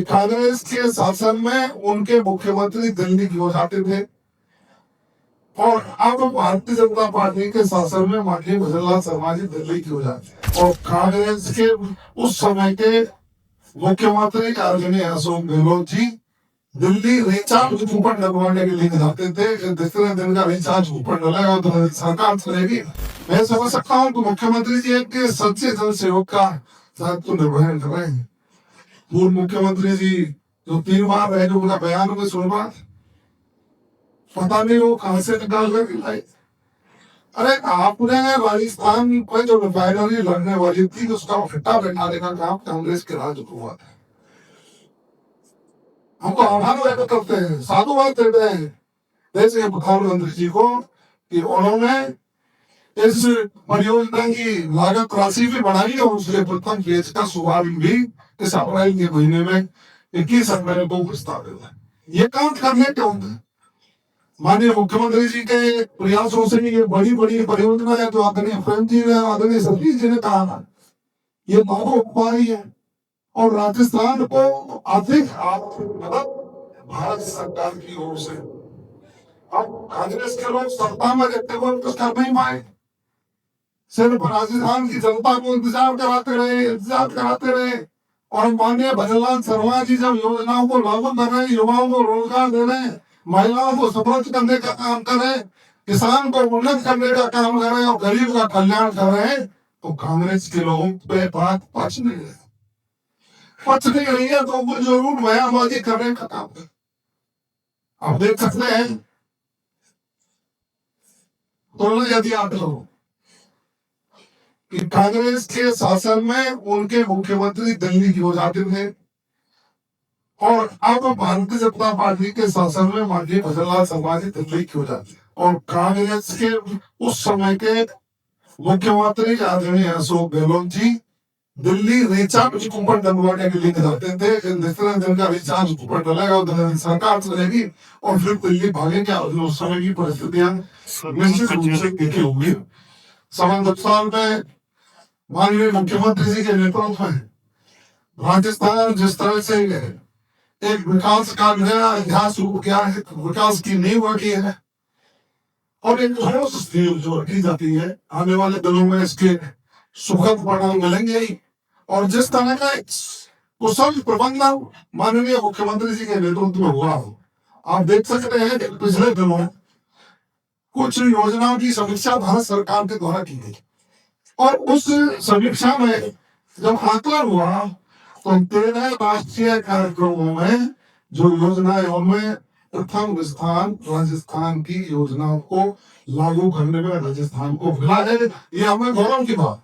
कांग्रेस के शासन में उनके मुख्यमंत्री दिल्ली क्यों जाते थे और अब भारतीय जनता पार्टी के शासन में माननीय भजनलाल शर्मा जी दिल्ली क्यों जाते हैं। और कांग्रेस के उस समय के मुख्यमंत्री आदरणीय अशोक गहलोत जी दिल्ली रिचार्ज कूपन लगवाने के लिए जाते थे कि दूसरे दिन का रिचार्ज कूपन डलेगा तो सरकार चलेगी। मैं समझ सकता हूँ कि मुख्यमंत्री जी एक सच्चे जन सेवक का दायित्व निर्वहन कर रहे हैं। पूर्व मुख्यमंत्री जी जो 3 बार रहे, जो उनका बयान में सुनवा, पता नहीं वो कहां से निकाल कर लाए। अरे आपने राजस्थान में जो रिफाइनरी लड़ने वाली थी उसका फिट्टा बैठाने का काम कांग्रेस के राज हुआ था। हमको आभार व्यक्त करते हैं, साधुवाद देते हैं देश के प्रधानमंत्री जी को कि उन्होंने इस परियोजना की लागत राशि भी बढ़ाई और उसके प्रथम फेज का शुभारंभ भी इस अप्रैल के महीने में 21 अप्रैल को प्रस्तावित है। ये काम करने क्यों थे? माननीय मुख्यमंत्री जी के प्रयासों से ये बड़ी बड़ी परियोजना है जो आदरणीय प्रेम जी ने, आदरणीय सतीश जी ने कहा, ये लागू हो पाई है और राजस्थान को अधिक आर्थिक मदद भारत सरकार की ओर से। अब कांग्रेस के लोग सत्ता में रहते हुए कुछ कर नहीं पाए, सिर्फ राजस्थान की जनता को इंतजार कराते रहे और माननीय भजनलाल शर्मा जी जब योजनाओं को लागू कर रहे हैं, युवाओं को रोजगार दे रहे हैं, महिलाओं को सशक्त करने का काम कर रहे हैं, किसान को उन्नत करने का काम कर रहे हैं और गरीब का कल्याण कर रहे हैं, तो कांग्रेस के लोगों पे बात पच नहीं रही है तो वो जरूर बयानबाजी करने का काम है। आप देख सकते हैं तो यदि आप लोग कि कांग्रेस के शासन में उनके मुख्यमंत्री दिल्ली क्यों जाते थे और अब भारतीय जनता पार्टी के शासन में माननीय भजनलाल शर्मा जी दिल्ली क्यों जाते हैं। और कांग्रेस के उस समय के मुख्यमंत्री आदरणीय अशोक गहलोत जी दिल्ली रिचार्ज कूपन डलवाने के लिए जाते थे कि दूसरे दिन का रिचार्ज कूपन डलेगा तो सरकार चलेगी और फिर दिल्ली भागेंगे। उस समय की परिस्थितियां निश्चित रूप से देखी होंगी। 7 साल में माननीय मुख्यमंत्री जी के नेतृत्व में राजस्थान जिस तरह से एक विकास का नया इतिहास शुरू किया है, विकास की नींव रखी है और एक ठोस नींव जो रखी जाती है, आने वाले दिनों में इसके सुखद परिणाम मिलेंगे ही। और जिस तरह का कुशल प्रबंधन माननीय मुख्यमंत्री जी के नेतृत्व में हुआ हो, आप देख सकते हैं कि पिछले दिनों कुछ योजनाओं की समीक्षा भारत सरकार के द्वारा की गई और उस समीक्षा में जब आकलन हुआ तो 13 राष्ट्रीय कार्यक्रमों में जो योजनाएं उनमें प्रथम स्थान राजस्थान की योजनाओं को लागू करने में राजस्थान को मिला है। ये हमें गौरव की बात।